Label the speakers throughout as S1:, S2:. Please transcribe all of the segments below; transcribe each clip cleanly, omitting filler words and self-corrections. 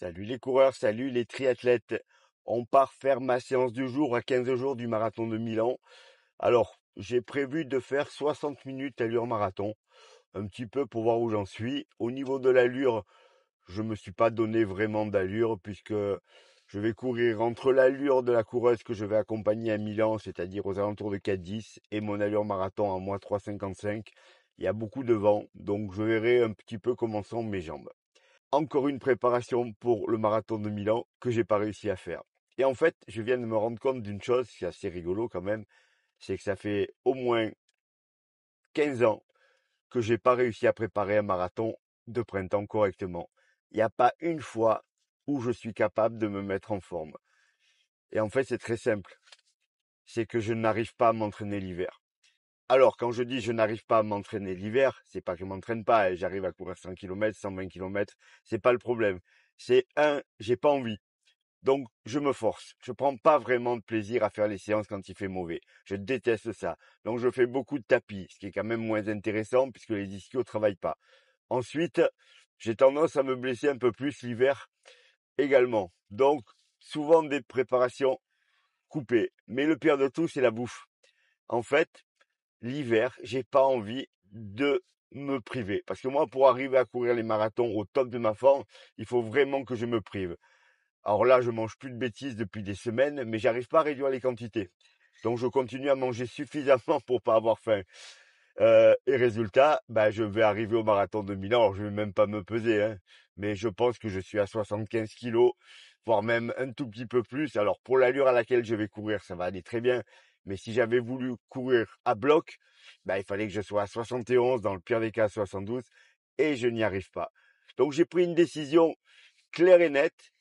S1: Salut les coureurs, salut les triathlètes. On part faire ma séance du jour à 15 jours du marathon de Milan. Alors, j'ai prévu de faire 60 minutes allure marathon, un petit peu pour voir où j'en suis. Au niveau de l'allure, je me suis pas donné vraiment d'allure puisque je vais courir entre l'allure de la coureuse que je vais accompagner à Milan, c'est-à-dire aux alentours de 4,10 et mon allure marathon à moins 3,55. Il y a beaucoup de vent, donc je verrai un petit peu comment sont mes jambes. Encore une préparation pour le marathon de Milan que j'ai pas réussi à faire. Et en fait, je viens de me rendre compte d'une chose, c'est assez rigolo quand même, c'est que ça fait au moins 15 ans que j'ai pas réussi à préparer un marathon de printemps correctement. Il n'y a pas une fois où je suis capable de me mettre en forme. Et en fait, c'est très simple. C'est que je n'arrive pas à m'entraîner l'hiver. Alors, quand je dis je n'arrive pas à m'entraîner l'hiver, c'est pas que je m'entraîne pas, et j'arrive à courir 100 km, 120 km, c'est pas le problème. C'est j'ai pas envie. Donc, je me force. Je prends pas vraiment de plaisir à faire les séances quand il fait mauvais. Je déteste ça. Donc, je fais beaucoup de tapis, ce qui est quand même moins intéressant puisque les ischios travaillent pas. Ensuite, j'ai tendance à me blesser un peu plus l'hiver également. Donc, souvent des préparations coupées. Mais le pire de tout, c'est la bouffe. En fait, l'hiver, j'ai pas envie de me priver. Parce que moi, pour arriver à courir les marathons au top de ma forme, il faut vraiment que je me prive. Alors là, je mange plus de bêtises depuis des semaines, mais j'arrive pas à réduire les quantités. Donc je continue à manger suffisamment pour pas avoir faim. Et résultat, je vais arriver au marathon de Milan. Alors je vais même pas me peser, hein, mais je pense que je suis à 75 kilos, voire même un tout petit peu plus. Alors pour l'allure à laquelle je vais courir, ça va aller très bien. Mais si j'avais voulu courir à bloc, il fallait que je sois à 71, dans le pire des cas à 72, et je n'y arrive pas. Donc j'ai pris une décision claire et nette.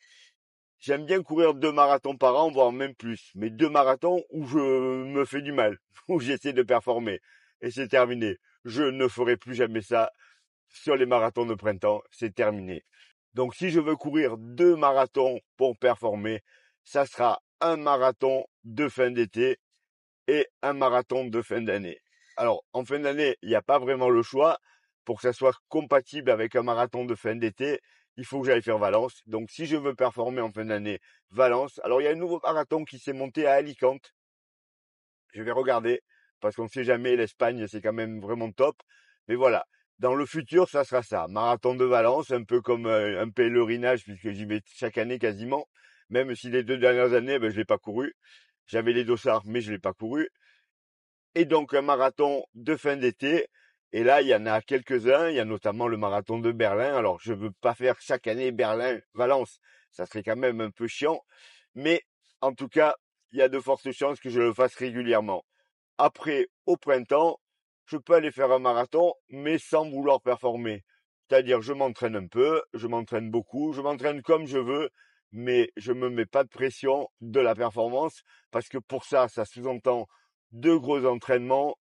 S1: J'aime bien courir 2 marathons par an, voire même plus. Mais 2 marathons où je me fais du mal, où j'essaie de performer. Et c'est terminé. Je ne ferai plus jamais ça sur les marathons de printemps. C'est terminé. Donc si je veux courir 2 marathons pour performer, ça sera un marathon de fin d'été et un marathon de fin d'année. Alors en fin d'année, il n'y a pas vraiment le choix. Pour que ça soit compatible avec un marathon de fin d'été, il faut que j'aille faire Valence. Donc si je veux performer en fin d'année, Valence. Alors il y a un nouveau marathon qui s'est monté à Alicante. Je vais regarder, parce qu'on ne sait jamais, l'Espagne c'est quand même vraiment top. Mais voilà, dans le futur, ça sera ça. Marathon de Valence, un peu comme un pèlerinage, puisque j'y vais chaque année quasiment. Même si les 2 dernières années, je l'ai pas couru. J'avais les dossards, mais je l'ai pas couru. Et donc un marathon de fin d'été. Et là, il y en a quelques-uns. Il y a notamment le marathon de Berlin. Alors, je veux pas faire chaque année Berlin-Valence. Ça serait quand même un peu chiant. Mais en tout cas, il y a de fortes chances que je le fasse régulièrement. Après, au printemps, je peux aller faire un marathon, mais sans vouloir performer. C'est-à-dire, je m'entraîne un peu, je m'entraîne beaucoup, je m'entraîne comme je veux, mais je me mets pas de pression de la performance, parce que pour ça, ça sous-entend 2 gros entraînements,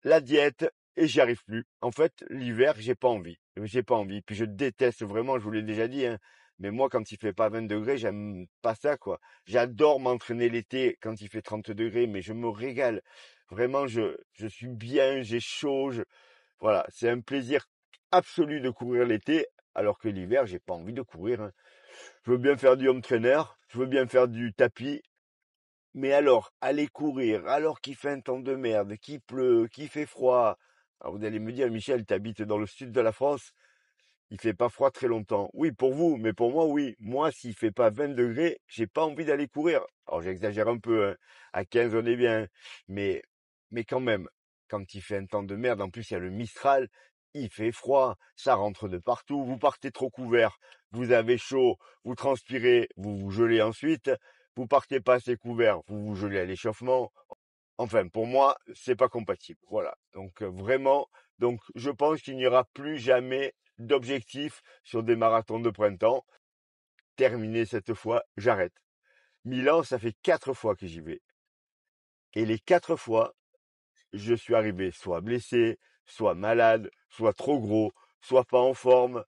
S1: la diète, et j'y arrive plus. En fait, l'hiver, j'ai pas envie. J'ai pas envie. Puis je déteste vraiment, je vous l'ai déjà dit, hein. Mais moi, quand il fait pas 20 degrés, j'aime pas ça, quoi. J'adore m'entraîner l'été quand il fait 30 degrés, mais je me régale. Vraiment, je suis bien, j'ai chaud, voilà. C'est un plaisir absolu de courir l'été, alors que l'hiver, j'ai pas envie de courir, hein. Je veux bien faire du home trainer, je veux bien faire du tapis, mais alors, aller courir, alors qu'il fait un temps de merde, qu'il pleut, qu'il fait froid. Alors vous allez me dire, Michel, tu habites dans le sud de la France, il fait pas froid très longtemps. Oui, pour vous, mais pour moi, oui. Moi, s'il fait pas 20 degrés, j'ai pas envie d'aller courir. Alors j'exagère un peu, hein. À 15, on est bien. Mais, mais quand même, quand il fait un temps de merde, en plus il y a le Mistral, il fait froid, ça rentre de partout, vous partez trop couvert, vous avez chaud, vous transpirez, vous vous gelez ensuite, vous partez pas assez couvert, vous vous gelez à l'échauffement. Enfin, pour moi, c'est pas compatible. Voilà. Donc vraiment, donc je pense qu'il n'y aura plus jamais d'objectif sur des marathons de printemps. Terminé cette fois, j'arrête. Milan, ça fait 4 fois que j'y vais. Et les 4 fois, je suis arrivé soit blessé, soit malade, soit trop gros, soit pas en forme.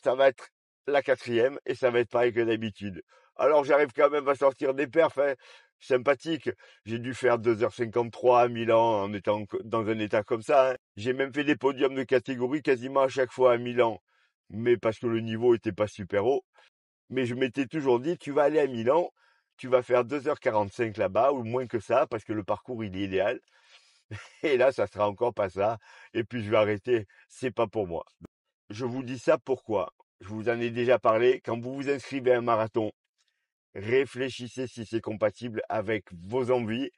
S1: Ça va être la 4e et ça va être pareil que d'habitude. Alors j'arrive quand même à sortir des perfs, hein, sympathiques. J'ai dû faire 2h53 à Milan en étant dans un état comme ça, hein. J'ai même fait des podiums de catégorie quasiment à chaque fois à Milan. Mais parce que le niveau était pas super haut. Mais je m'étais toujours dit, tu vas aller à Milan, tu vas faire 2h45 là-bas, ou moins que ça, parce que le parcours, il est idéal. Et là, ça sera encore pas ça. Et puis, je vais arrêter. C'est pas pour moi. Je vous dis ça pourquoi? Je vous en ai déjà parlé. Quand vous vous inscrivez à un marathon, réfléchissez si c'est compatible avec vos envies,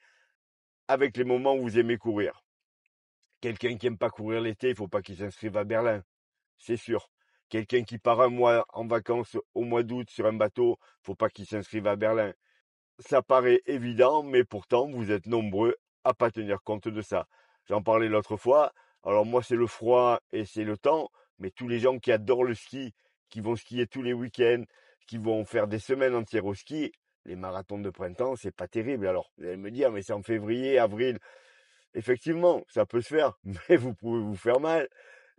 S1: avec les moments où vous aimez courir. Quelqu'un qui aime pas courir l'été, il faut pas qu'il s'inscrive à Berlin, c'est sûr. Quelqu'un qui part un mois en vacances au mois d'août sur un bateau, faut pas qu'il s'inscrive à Berlin. Ça paraît évident, mais pourtant, vous êtes nombreux à pas tenir compte de ça. J'en parlais l'autre fois. Alors moi, c'est le froid et c'est le temps, mais tous les gens qui adorent le ski, qui vont skier tous les week-ends, qui vont faire des semaines entières au ski, les marathons de printemps, c'est pas terrible. Alors, vous allez me dire, mais c'est en février, avril. Effectivement, ça peut se faire, mais vous pouvez vous faire mal.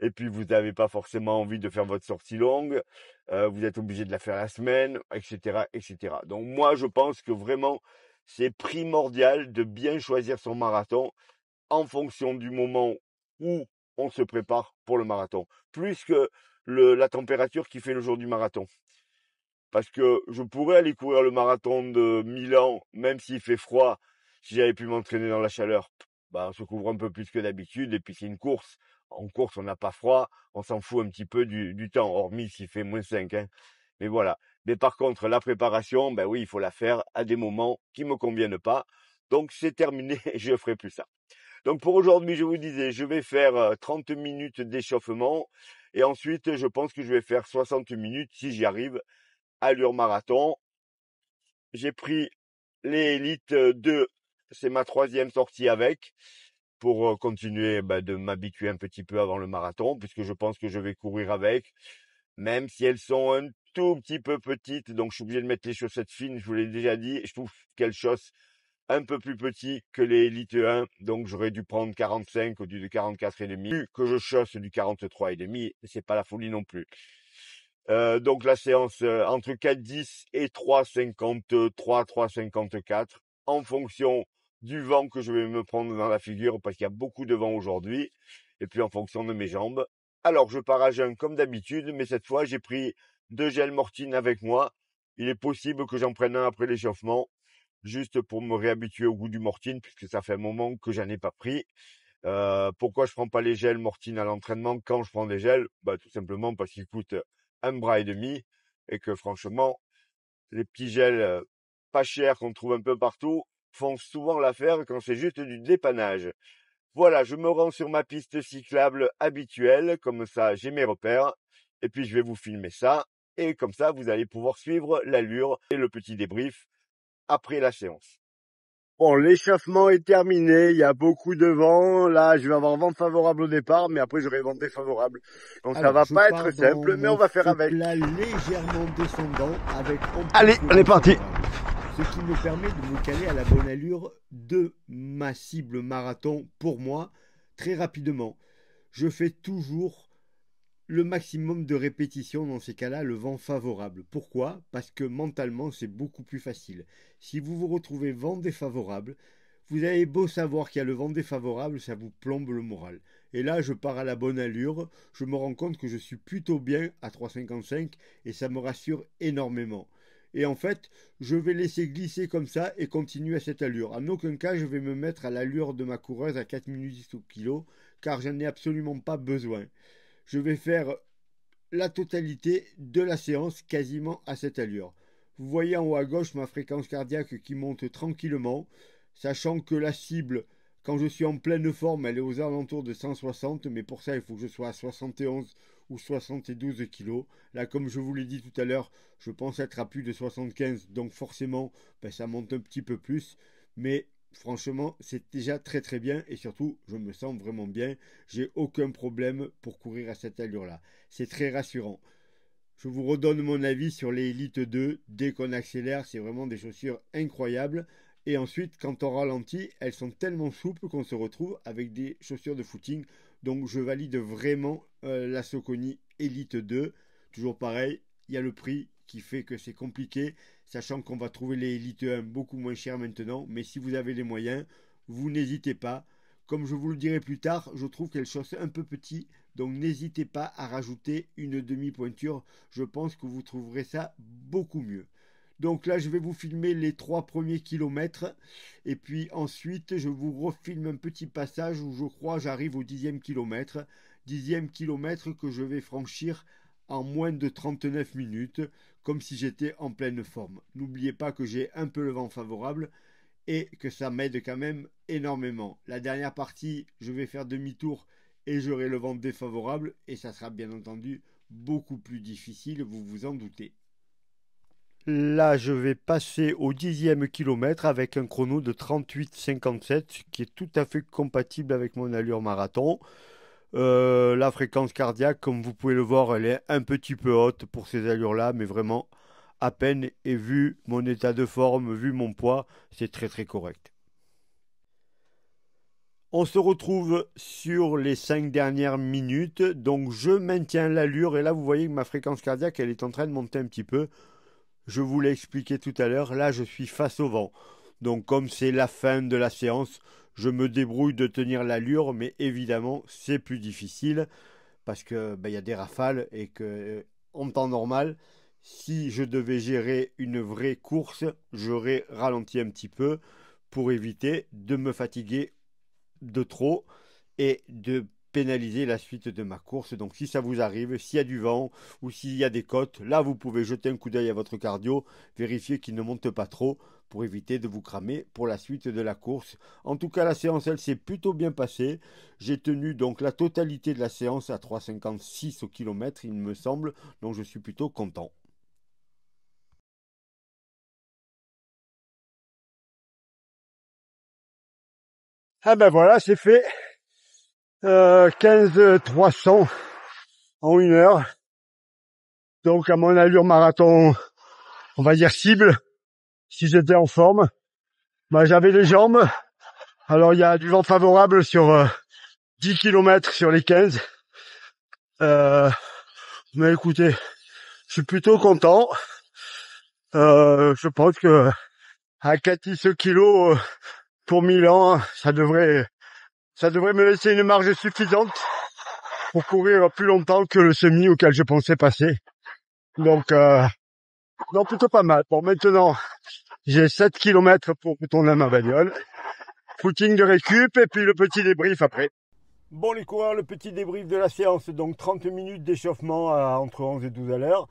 S1: Et puis, vous n'avez pas forcément envie de faire votre sortie longue. Vous êtes obligé de la faire la semaine, etc., etc. Donc, moi, je pense que vraiment, c'est primordial de bien choisir son marathon en fonction du moment où on se prépare pour le marathon. Plus que la température qui fait le jour du marathon. Parce que je pourrais aller courir le marathon de Milan, même s'il fait froid, si j'avais pu m'entraîner dans la chaleur. Bah, on se couvre un peu plus que d'habitude, et puis c'est une course. En course, on n'a pas froid, on s'en fout un petit peu du temps, hormis s'il fait -5, hein. Mais voilà. Mais par contre, la préparation, ben oui, il faut la faire à des moments qui me conviennent pas. Donc c'est terminé, je ferai plus ça. Donc pour aujourd'hui, je vous disais, je vais faire 30 minutes d'échauffement, et ensuite, je pense que je vais faire 60 minutes si j'y arrive allure marathon. J'ai pris les Elite 2, c'est ma troisième sortie avec, pour continuer de m'habituer un petit peu avant le marathon, puisque je pense que je vais courir avec, même si elles sont un tout petit peu petites, donc je suis obligé de mettre les chaussettes fines, je vous l'ai déjà dit, je trouve qu'elles chaussent un peu plus petit que les Elite 1, donc j'aurais dû prendre 45 au lieu de 44,5, vu que je chausse du 43,5, c'est pas la folie non plus. Donc la séance entre 4,10 et 3,53, 3,54 en fonction du vent que je vais me prendre dans la figure parce qu'il y a beaucoup de vent aujourd'hui et puis en fonction de mes jambes. Alors je pars à jeun comme d'habitude, mais cette fois j'ai pris 2 gels Mortine avec moi. Il est possible que j'en prenne un après l'échauffement, juste pour me réhabituer au goût du Mortine puisque ça fait un moment que j'en ai pas pris. Pourquoi je prends pas les gels Mortine à l'entraînement quand je prends des gels? Tout simplement parce qu'ils coûtent un bras et demi et que franchement, les petits gels pas chers qu'on trouve un peu partout font souvent l'affaire quand c'est juste du dépannage. Voilà, je me rends sur ma piste cyclable habituelle, comme ça j'ai mes repères, et puis je vais vous filmer ça, et comme ça vous allez pouvoir suivre l'allure et le petit débrief après la séance. Bon, l'échauffement est terminé, il y a beaucoup de vent. Là, je vais avoir vent favorable au départ, mais après j'aurai vent défavorable. Donc ça
S2: Alors,
S1: va
S2: je
S1: pas être
S2: pars dans
S1: simple, mais on
S2: mon
S1: va faire
S2: faux
S1: avec.
S2: plat légèrement descendant avec en
S1: Allez,
S2: plus le
S1: on est
S2: vent
S1: parti.
S2: favorable. Ce qui me permet de me caler à la bonne allure de ma cible marathon pour moi très rapidement. Je fais toujours le maximum de répétitions dans ces cas-là, le vent favorable. Pourquoi? Parce que mentalement, c'est beaucoup plus facile. Si vous vous retrouvez vent défavorable, vous avez beau savoir qu'il y a le vent défavorable, ça vous plombe le moral. Et là, je pars à la bonne allure, je me rends compte que je suis plutôt bien à 3,55 et ça me rassure énormément. Et en fait, je vais laisser glisser comme ça et continuer à cette allure. En aucun cas, je vais me mettre à l'allure de ma coureuse à 4 minutes 10 au kilo, car j'en ai absolument pas besoin. Je vais faire la totalité de la séance quasiment à cette allure. Vous voyez en haut à gauche ma fréquence cardiaque qui monte tranquillement, sachant que la cible, quand je suis en pleine forme, elle est aux alentours de 160, mais pour ça il faut que je sois à 71 ou 72 kilos. Là, comme je vous l'ai dit tout à l'heure, je pense être à plus de 75, donc forcément, ça monte un petit peu plus, mais franchement, c'est déjà très très bien et surtout, je me sens vraiment bien. J'ai aucun problème pour courir à cette allure-là. C'est très rassurant. Je vous redonne mon avis sur les Elite 2. Dès qu'on accélère, c'est vraiment des chaussures incroyables. Et ensuite, quand on ralentit, elles sont tellement souples qu'on se retrouve avec des chaussures de footing. Donc je valide vraiment la Saucony Elite 2. Toujours pareil, il y a le prix qui fait que c'est compliqué, sachant qu'on va trouver les Elite 1 beaucoup moins chers maintenant. Mais si vous avez les moyens, vous n'hésitez pas. Comme je vous le dirai plus tard, je trouve qu'elle chausse un peu petit, donc n'hésitez pas à rajouter une demi-pointure. Je pense que vous trouverez ça beaucoup mieux. Donc là, je vais vous filmer les 3 premiers kilomètres. Et puis ensuite, je vous refilme un petit passage où je crois j'arrive au 10e kilomètre. 10e kilomètre que je vais franchir en moins de 39 minutes, comme si j'étais en pleine forme. N'oubliez pas que j'ai un peu le vent favorable et que ça m'aide quand même énormément. La dernière partie, je vais faire demi-tour et j'aurai le vent défavorable et ça sera bien entendu beaucoup plus difficile, vous vous en doutez. Là, je vais passer au 10e kilomètre avec un chrono de 38,57, qui est tout à fait compatible avec mon allure marathon. La fréquence cardiaque, comme vous pouvez le voir, elle est un petit peu haute pour ces allures-là, mais vraiment à peine. Et vu mon état de forme, vu mon poids, c'est très très correct. On se retrouve sur les 5 dernières minutes, donc je maintiens l'allure et là vous voyez que ma fréquence cardiaque elle est en train de monter un petit peu. Je vous l'ai expliqué tout à l'heure, là je suis face au vent. Donc comme c'est la fin de la séance, je me débrouille de tenir l'allure, mais évidemment c'est plus difficile parce que y a des rafales et que en temps normal, si je devais gérer une vraie course, j'aurais ralenti un petit peu pour éviter de me fatiguer de trop et de pénaliser la suite de ma course. Donc si ça vous arrive, s'il y a du vent ou s'il y a des côtes, là vous pouvez jeter un coup d'œil à votre cardio, vérifier qu'il ne monte pas trop pour éviter de vous cramer pour la suite de la course. En tout cas, la séance, elle s'est plutôt bien passée. J'ai tenu donc la totalité de la séance à 3,56 au kilomètre, il me semble, donc je suis plutôt content. Ah ben voilà, c'est fait. 15 300 en 1 heure. Donc à mon allure marathon, on va dire cible, si j'étais en forme, j'avais les jambes. Alors il y a du vent favorable sur 10 km sur les 15. Mais écoutez, je suis plutôt content. Je pense que à 4 kilos pour Milan, ça devrait me laisser une marge suffisante pour courir plus longtemps que le semi auquel je pensais passer. Donc, non, plutôt pas mal. Bon, maintenant, j'ai 7 km pour retourner à ma bagnole. Footing de récup et puis le petit débrief après. Bon les coureurs, le petit débrief de la séance, donc 30 minutes d'échauffement entre 11 et 12 à l'heure.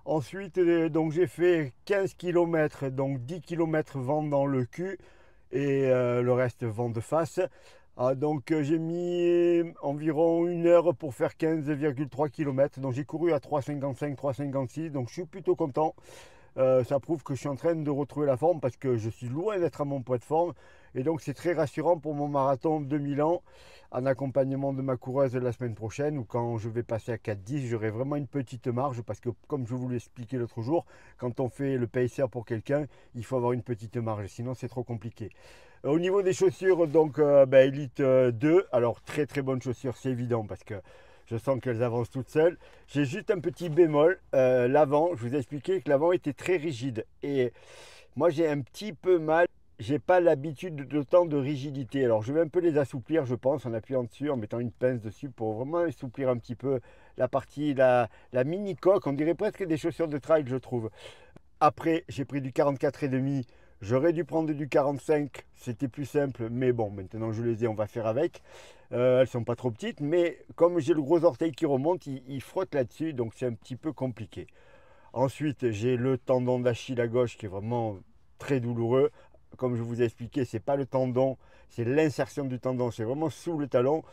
S2: Ensuite, donc j'ai fait 15 km, donc 10 km vent dans le cul et le reste vent de face. Donc j'ai mis environ 1 heure pour faire 15,3 km. Donc j'ai couru à 3,55, 3,56. Donc je suis plutôt content. Ça prouve que je suis en train de retrouver la forme parce que je suis loin d'être à mon poids de forme. Et donc c'est très rassurant pour mon marathon de Milan en accompagnement de ma coureuse la semaine prochaine ou quand je vais passer à 4,10, j'aurai vraiment une petite marge parce que comme je vous l'ai expliqué l'autre jour, quand on fait le pacer pour quelqu'un, il faut avoir une petite marge, sinon c'est trop compliqué. Au niveau des chaussures, donc Elite 2, alors très très bonnes chaussures, c'est évident parce que je sens qu'elles avancent toutes seules. J'ai juste un petit bémol, l'avant, je vous ai expliqué que l'avant était très rigide et moi j'ai un petit peu mal. J'ai pas l'habitude de tant de rigidité. Alors je vais un peu les assouplir, je pense, en appuyant dessus, en mettant une pince dessus pour vraiment assouplir un petit peu la partie, la mini coque. On dirait presque des chaussures de trail, je trouve. Après, j'ai pris du 44,5. J'aurais dû prendre du 45, c'était plus simple, mais bon, maintenant je les ai, on va faire avec. Elles sont pas trop petites, mais comme j'ai le gros orteil qui remonte, il frotte là-dessus, donc c'est un petit peu compliqué. Ensuite, j'ai le tendon d'Achille à gauche qui est vraiment très douloureux. Comme je vous ai expliqué, c'est pas le tendon, c'est l'insertion du tendon, c'est vraiment sous le talon.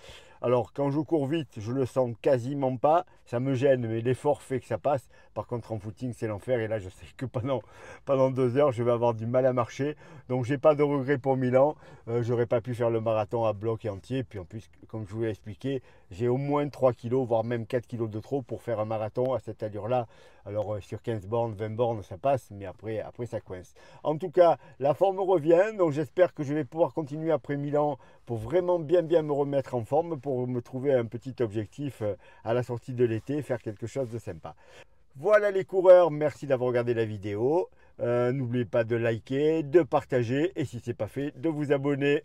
S2: Alors quand je cours vite, je le sens quasiment pas, ça me gêne, mais l'effort fait que ça passe. Par contre en footing c'est l'enfer et là je sais que pendant 2 heures je vais avoir du mal à marcher. Donc j'ai pas de regret pour Milan, j'aurais pas pu faire le marathon à bloc et entier. Puis en plus comme je vous l'ai expliqué, j'ai au moins 3 kilos, voire même 4 kilos de trop pour faire un marathon à cette allure là. Alors sur 15 bornes, 20 bornes ça passe, mais après ça coince. En tout cas la forme revient, donc j'espère que je vais pouvoir continuer après Milan pour vraiment bien me remettre en forme, pour me trouver un petit objectif à la sortie de l'été, faire quelque chose de sympa. Voilà les coureurs, merci d'avoir regardé la vidéo. N'oubliez pas de liker, de partager et si ce n'est pas fait, de vous abonner.